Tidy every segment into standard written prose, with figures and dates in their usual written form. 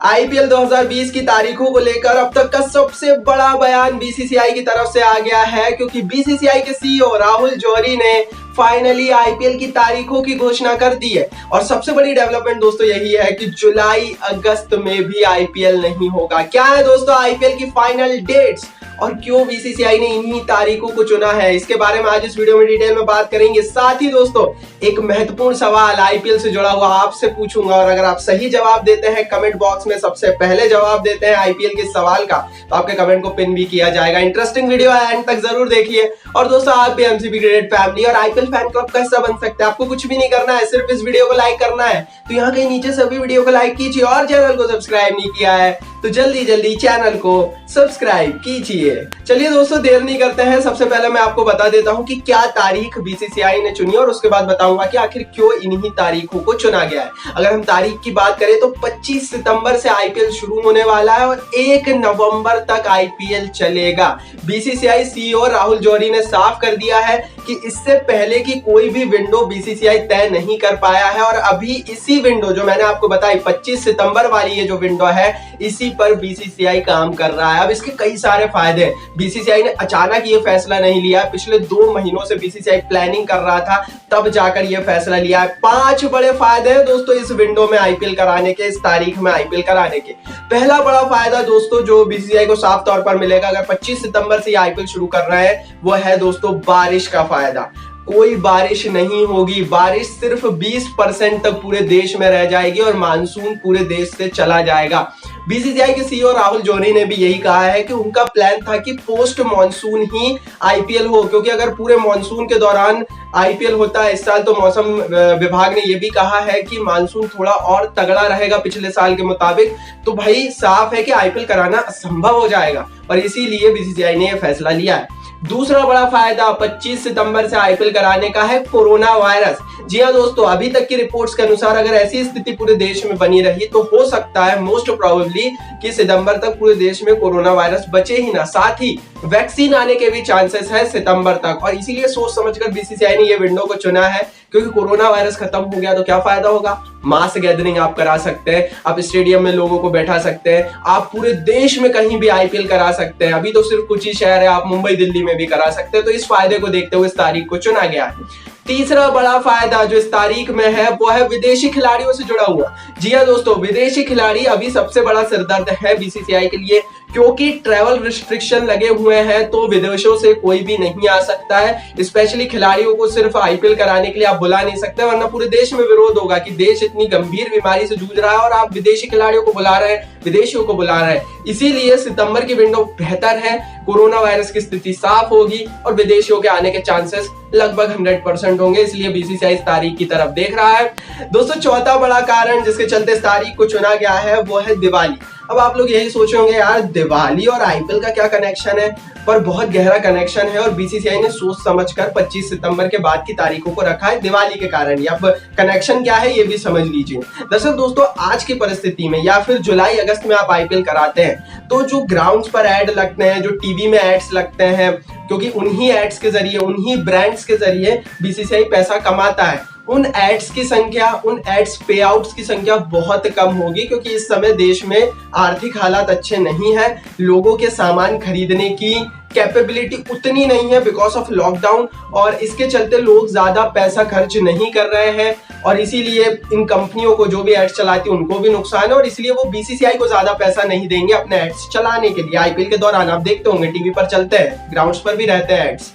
IPL 2020 की तारीखों को लेकर अब तक का सबसे बड़ा बयान बीसीसीआई की तरफ से आ गया है, क्योंकि बीसीसीआई के सीईओ राहुल जौहरी ने फाइनली आईपीएल की तारीखों की घोषणा कर दी है। और सबसे बड़ी डेवलपमेंट दोस्तों यही है कि जुलाई अगस्त में भी आईपीएल नहीं होगा। क्या है दोस्तों आईपीएल की फाइनल डेट्स और क्यों बीसीसीआई ने इन्हीं तारीखों को चुना है, इसके बारे में आज इस वीडियो में डिटेल में बात करेंगे। साथ ही दोस्तों एक महत्वपूर्ण सवाल आईपीएल से जुड़ा हुआ आपसे पूछूंगा, और अगर आप सही जवाब देते हैं कमेंट बॉक्स में सबसे पहले जवाब देते हैं आईपीएल के सवाल का, तो आपके कमेंट को पिन भी किया जाएगा। इंटरेस्टिंग वीडियो है, एंड तक जरूर देखिए। और दोस्तों आप भी एमसीबी क्रिकेट फैमिली और आईपीएल फैन क्लब का हिस्सा बन सकते हैं। आपको कुछ भी नहीं करना है, सिर्फ इस वीडियो को लाइक करना है। तो यहाँ कहीं नीचे सभी वीडियो को लाइक कीजिए, और चैनल को सब्सक्राइब नहीं किया है तो जल्दी जल्दी चैनल को सब्सक्राइब कीजिए। चलिए दोस्तों देर नहीं करते हैं, सबसे पहले मैं आपको बता देता हूं कि क्या तारीख बीसीसीआई ने चुनी, और उसके बाद बताऊंगा कि आखिर क्यों इन्हीं तारीखों को चुना गया है। अगर हम तारीख की बात करें तो 25 सितंबर से आईपीएल शुरू होने वाला है और 1 नवंबर तक आईपीएल चलेगा। बीसीसीआई सीईओ राहुल जौहरी ने साफ कर दिया है कि इससे पहले की कोई भी विंडो बीसीसीआई तय नहीं कर पाया है, और अभी इसी विंडो जो मैंने आपको बताई 25 सितंबर वाली ये जो विंडो है, इसी पर बीसीसीआई काम कर रहा है। अब इसके कई सारे फायदे हैं। बीसीसीआई ने अचानक ये फैसला नहीं लिया, पिछले 2 महीनों से बीसीसीआई प्लानिंग कर रहा था, तब जाकर ये फैसला लिया है। 5 बड़े फायदे हैं दोस्तों इस विंडो में आईपीएल कराने के, इस तारीख में आईपीएल कराने के। पहला बड़ा फायदा दोस्तों जो बीसीसीआई को साफ तौर पर मिलेगा अगर 25 सितंबर से आईपीएल शुरू कर रहे हैं, वो है दोस्तों बारिश का फायदा। कोई बारिश नहीं होगी, बारिश सिर्फ 20% तक पूरे देश में रह जाएगी और मानसून पूरे देश से चला जाएगा। बीसीसीआई के सीईओ राहुल जौहरी ने भी यही कहा है कि उनका प्लान था कि पोस्ट मॉनसून ही आईपीएल हो, क्योंकि अगर पूरे मॉनसून के दौरान आईपीएल होता है इस साल, तो मौसम विभाग ने यह भी कहा है कि मानसून थोड़ा और तगड़ा रहेगा पिछले साल के मुताबिक, तो भाई साफ है कि आईपीएल कराना असंभव हो जाएगा, और इसीलिए बीसीसीआई ने यह फैसला लिया है। दूसरा बड़ा फायदा 25 सितंबर से आईपीएल कराने का है कोरोना वायरस। जी हाँ दोस्तों, अभी तक की रिपोर्ट्स के अनुसार अगर ऐसी स्थिति पूरे देश में बनी रही तो हो सकता है मोस्ट प्रोबेबली कि सितंबर तक पूरे देश में कोरोना वायरस बचे ही ना। साथ ही वैक्सीन आने के भी चांसेस है सितंबर तक, और इसीलिए सोच समझकर बीसीसीआई ने ये विंडो को चुना है, क्योंकि कोरोना वायरस खत्म हो गया तो क्या फायदा होगा। मास गैदरिंग आप करा सकते हैं, आप स्टेडियम में लोगों को बैठा सकते हैं, आप पूरे देश में कहीं भी आईपीएल करा सकते हैं। अभी तो सिर्फ कुछ ही शहर है, आप मुंबई दिल्ली में भी करा सकते हैं। तो इस फायदे को देखते हुए इस तारीख को चुना गया है। तीसरा बड़ा फायदा जो इस तारीख में है वो है विदेशी खिलाड़ियों से जुड़ा हुआ। जी हाँ दोस्तों, विदेशी खिलाड़ी अभी सबसे बड़ा सिरदर्द है बीसीसीआई के लिए, क्योंकि ट्रैवल रिस्ट्रिक्शन लगे हुए हैं, तो विदेशों से कोई भी नहीं आ सकता है। स्पेशली खिलाड़ियों को सिर्फ आईपीएल कराने के लिए आप बुला नहीं सकते, वरना पूरे देश में विरोध होगा कि देश इतनी गंभीर बीमारी से जूझ रहा है और आप विदेशी खिलाड़ियों को बुला रहे हैं, विदेशियों को बुला रहे हैं। इसीलिए सितंबर की विंडो बेहतर है, कोरोना वायरस की स्थिति साफ होगी और विदेशियों के आने के चांसेस लगभग 100% होंगे, इसलिए बीसीसीआई इस तारीख की तरफ देख रहा है। दोस्तों चौथा बड़ा कारण जिसके चलते इस तारीख को चुना गया है वो है दिवाली। अब आप लोग यही सोचेंगे यार दिवाली और आईपीएल का क्या कनेक्शन है, पर बहुत गहरा कनेक्शन है, और बीसीसीआई ने सोच समझकर 25 सितंबर के बाद की तारीखों को रखा है दिवाली के कारण। अब कनेक्शन क्या है ये भी समझ लीजिए। दरअसल दोस्तों आज की परिस्थिति में या फिर जुलाई अगस्त में आप आईपीएल कराते हैं तो जो ग्राउंड्स पर एड लगते हैं, जो टीवी में एड्स लगते हैं, क्योंकि उन्हीं एड्स के जरिए, उन्हीं ब्रांड्स के जरिए बीसीसीआई पैसा कमाता है, उन एड्स की संख्या, उन एड्स पे आउट्स की संख्या बहुत कम होगी, क्योंकि इस समय देश में आर्थिक हालात अच्छे नहीं है, लोगों के सामान खरीदने की कैपेबिलिटी उतनी नहीं है बिकॉज ऑफ लॉकडाउन, और इसके चलते लोग ज्यादा पैसा खर्च नहीं कर रहे हैं, और इसीलिए इन कंपनियों को जो भी एड्स चलाती है उनको भी नुकसान है, और इसलिए वो बीसीसीआई को ज्यादा पैसा नहीं देंगे अपने एड्स चलाने के लिए। आईपीएल के दौरान आप देखते होंगे टीवी पर चलते हैं, ग्राउंड्स पर भी रहते हैं एड्स।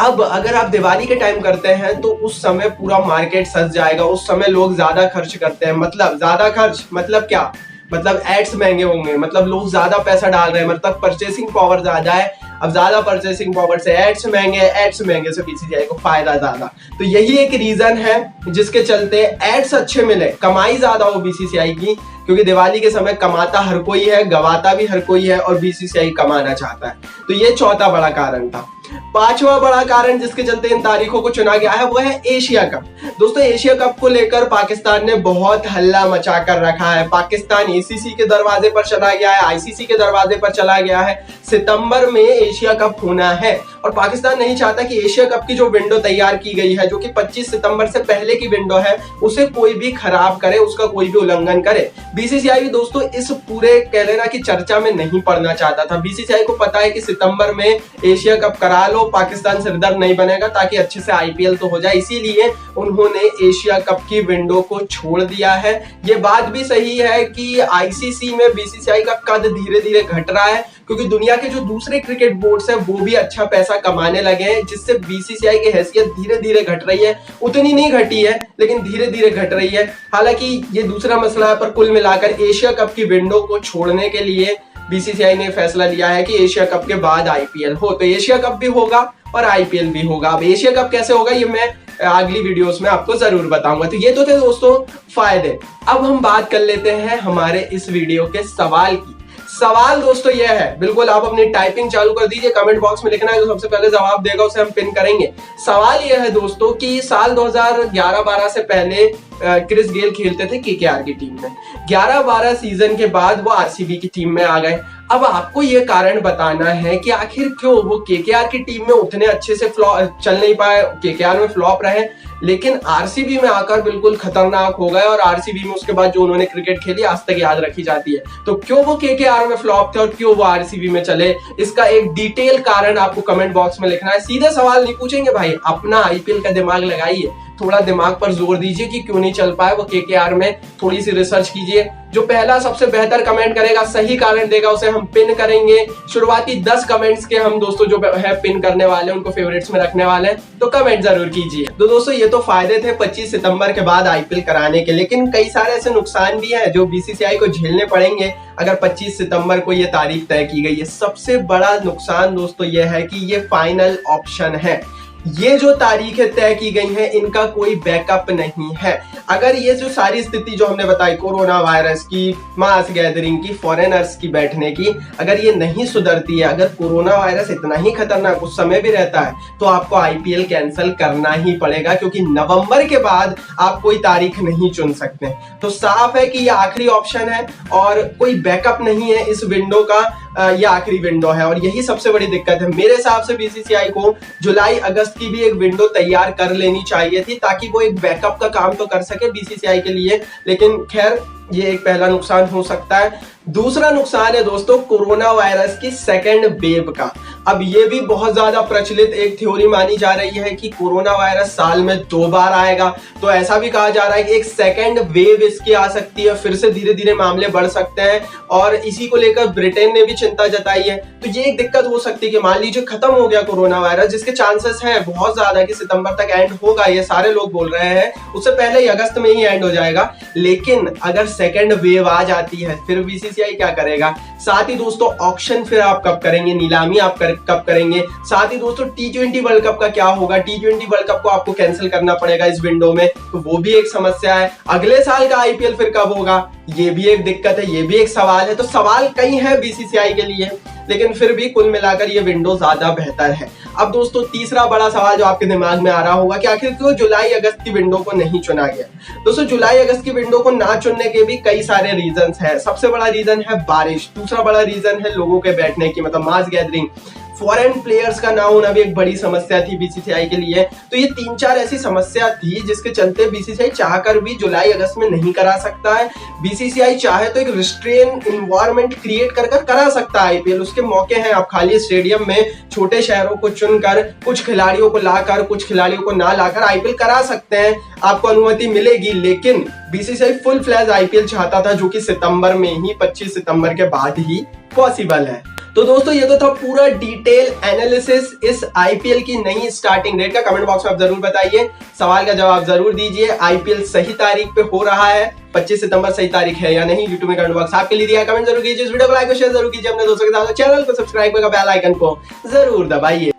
अब अगर आप दिवाली के टाइम करते हैं तो उस समय पूरा मार्केट सज जाएगा, उस समय लोग ज्यादा खर्च करते हैं। मतलब ज्यादा खर्च मतलब क्या, मतलब एड्स महंगे होंगे, मतलब लोग ज्यादा पैसा डाल रहे हैं, मतलब परचेसिंग पावर ज्यादा है। अब ज्यादा परचेसिंग पावर से एड्स महंगे से बीसीसीआई को फायदा ज्यादा। तो यही एक रीजन है जिसके चलते एड्स अच्छे मिले, कमाई ज्यादा हो बीसीसीआई की, क्योंकि दिवाली के समय कमाता हर कोई है, गवाता भी हर कोई है, और बीसीसीआई कमाना चाहता है। तो ये चौथा बड़ा कारण था। पांचवा बड़ा कारण जिसके चलते इन तारीखों को चुना गया है वो है एशिया कप। दोस्तों एशिया कप को लेकर पाकिस्तान ने बहुत हल्ला मचा कर रखा है। पाकिस्तान एसीसी के दरवाजे पर चला गया है, आईसीसी के दरवाजे पर चला गया है। सितंबर में एशिया कप होना है और पाकिस्तान नहीं चाहता कि एशिया कप की जो विंडो तैयार की गई है, जो कि 25 सितंबर से पहले की विंडो है, उसे कोई भी खराब करे, उसका कोई भी उल्लंघन करे। बीसीसीआई भी दोस्तों इस पूरे कह लेना की चर्चा में नहीं पड़ना चाहता था। बीसीसीआई को पता है कि सितंबर में एशिया कप करा लो, पाकिस्तान सिरदर्द नहीं बनेगा, ताकि अच्छे से आईपीएल तो हो जाए। इसीलिए उन्होंने एशिया कप की विंडो को छोड़ दिया है। ये बात भी सही है कि आईसीसी में बीसीसीआई का कद धीरे धीरे घट रहा है, क्योंकि दुनिया के जो दूसरे क्रिकेट बोर्ड्स हैं वो भी अच्छा पैसा कमाने लगे हैं, जिससे बीसीसीआई की हैसियत धीरे धीरे घट रही है। उतनी नहीं घटी है लेकिन धीरे धीरे घट रही है। हालांकि ये दूसरा मसला है, पर कुल मिलाकर एशिया कप की विंडो को छोड़ने के लिए बीसीसीआई ने फैसला लिया है कि एशिया कप के बाद आईपीएल हो। तो एशिया कप भी होगा और आईपीएल भी होगा। अब एशिया कप कैसे होगा ये मैं अगली वीडियोस में आपको जरूर बताऊंगा। तो ये तो थे दोस्तों फायदे। अब हम बात कर लेते हैं हमारे इस वीडियो के सवाल की। सवाल दोस्तों यह है, बिल्कुल आप अपनी टाइपिंग चालू कर दीजिए, कमेंट बॉक्स में लिखना है, जो सबसे पहले जवाब देगा उसे हम पिन करेंगे। सवाल यह है दोस्तों कि साल 2011-12 से पहले क्रिस गेल खेलते थे केकेआर की टीम में। 11-12 सीजन के बाद वो आरसीबी की टीम में आ गए। अब आपको ये कारण बताना है कि आखिर क्यों वो केकेआर की टीम में उतने अच्छे से चल नहीं पाए, केकेआर में फ्लॉप रहे, लेकिन आरसीबी में आकर बिल्कुल खतरनाक हो गए। और आरसीबी में उसके बाद जो उन्होंने क्रिकेट खेली आज तक याद रखी जाती है। तो क्यों वो केकेआर में फ्लॉप थे और क्यों वो आरसीबी में चले, इसका एक डिटेल कारण आपको कमेंट बॉक्स में लिखना है। सीधे सवाल नहीं पूछेंगे भाई, अपना आईपीएल का दिमाग लगाइए, थोड़ा दिमाग पर जोर दीजिए कि क्यों नहीं चल पाए वो केकेआर में, थोड़ी सी रिसर्च कीजिए। जो पहला सबसे बेहतर कमेंट करेगा, सही कारण देगा, उसे हम पिन करेंगे। शुरुआती 10 कमेंट्स के हम दोस्तों जो है पिन करने वाले हैं, उनको फेवरेट्स में रखने वाले हैं, तो कमेंट जरूर कीजिए। तो दोस्तों ये तो फायदे थे 25 सितंबर के बाद आईपीएल कराने के, लेकिन कई सारे ऐसे नुकसान भी हैं जो बीसीसीआई को झेलने पड़ेंगे अगर 25 सितंबर को ये तारीख तय की गई है। सबसे बड़ा नुकसान दोस्तों ये है कि ये फाइनल ऑप्शन है। ये जो तारीखें तय की गई हैं इनका कोई बैकअप नहीं है। अगर ये जो सारी स्थिति जो हमने बताई, कोरोना वायरस की, मास गैदरिंग की, फॉरेनर्स की बैठने की, अगर ये नहीं सुधरती है, अगर कोरोना वायरस इतना ही खतरनाक उस समय भी रहता है, तो आपको आईपीएल कैंसिल करना ही पड़ेगा, क्योंकि नवंबर के बाद आप कोई तारीख नहीं चुन सकते। तो साफ है कि ये आखिरी ऑप्शन है और कोई बैकअप नहीं है इस विंडो का। ये आखिरी विंडो है और यही सबसे बड़ी दिक्कत है। मेरे हिसाब से बीसीसीआई को जुलाई अगस्त की भी एक विंडो तैयार कर लेनी चाहिए थी, ताकि वो एक बैकअप का काम तो कर सके बीसीसीआई के लिए। लेकिन खैर ये एक पहला नुकसान हो सकता है। दूसरा नुकसान है दोस्तों कोरोना वायरस की सेकेंड वेव का। अब ये भी बहुत ज्यादा प्रचलित एक थ्योरी मानी जा रही है कि कोरोना वायरस साल में 2 बार आएगा। तो ऐसा भी कहा जा रहा है कि एक सेकेंड वेव इसकी आ सकती है, फिर से धीरे धीरे मामले बढ़ सकते हैं। और इसी को लेकर ब्रिटेन ने भी चिंता जताई है। तो ये एक दिक्कत हो सकती है कि मान लीजिए खत्म हो गया कोरोना वायरस, जिसके चांसेस हैं बहुत ज्यादा कि सितंबर तक एंड होगा, ये सारे लोग बोल रहे हैं, उससे पहले ही अगस्त में ही एंड हो जाएगा। लेकिन अगर सेकेंड वेव आ जाती है फिर बीसीसीआई क्या करेगा? साथ ही दोस्तों ऑक्शन फिर आप कब करेंगे, नीलामी आप कब करेंगे? साथ ही दोस्तों टी20 वर्ल्ड कप का क्या होगा? टी20 वर्ल्ड कप को आपको कैंसिल करना पड़ेगा इस विंडो में, तो वो भी एक समस्या है। अगले साल का आईपीएल फिर कब होगा, ये भी एक दिक्कत है, ये भी एक सवाल है। तो सवाल कई है बीसीसीआई के लिए, लेकिन फिर भी कुल मिलाकर ये विंडो ज्यादा बेहतर है। अब दोस्तों तीसरा बड़ा सवाल जो आपके दिमाग में आ रहा होगा कि आखिर क्यों जुलाई अगस्त की विंडो को नहीं चुना गया? दोस्तों जुलाई अगस्त की विंडो को ना चुनने के भी कई सारे रीजंस हैं। सबसे बड़ा रीजन है बारिश, दूसरा बड़ा रीजन है लोगों के बैठने की, मतलब मास गैदरिंग, फॉरेन प्लेयर्स का ना होना भी एक बड़ी समस्या थी बीसीसीआई के लिए। तो ये 3-4 ऐसी समस्या थी जिसके चलते बीसीसीआई चाहकर भी जुलाई अगस्त में नहीं करा सकता है। बीसीसीआई चाहे तो एक रिस्ट्रेन इन्वायरमेंट क्रिएट कर करा सकता है आईपीएल, उसके मौके हैं। आप खाली स्टेडियम में छोटे शहरों को चुनकर कुछ खिलाड़ियों को लाकर कुछ खिलाड़ियों को ना लाकर आईपीएल करा सकते हैं, आपको अनुमति मिलेगी। लेकिन बीसीसीआई फुल फ्लैज आईपीएल चाहता था, जो कि सितंबर में ही 25 सितंबर के बाद ही पॉसिबल है। तो दोस्तों ये तो था पूरा डिटेल एनालिसिस इस आईपीएल की नई स्टार्टिंग डेट का। कमेंट बॉक्स में आप जरूर बताइए, सवाल का जवाब जरूर दीजिए। आईपीएल सही तारीख पे हो रहा है, 25 सितंबर सही तारीख है या नहीं? यूट्यूब में कमेंट बॉक्स आपके लिए दिया है, कमेंट जरूर कीजिए। इस वीडियो को लाइक और शेयर जरूर कीजिए अपने दोस्तों के साथ, चैनल को सब्सक्राइब करके बेल आइकन को जरूर दबाइए।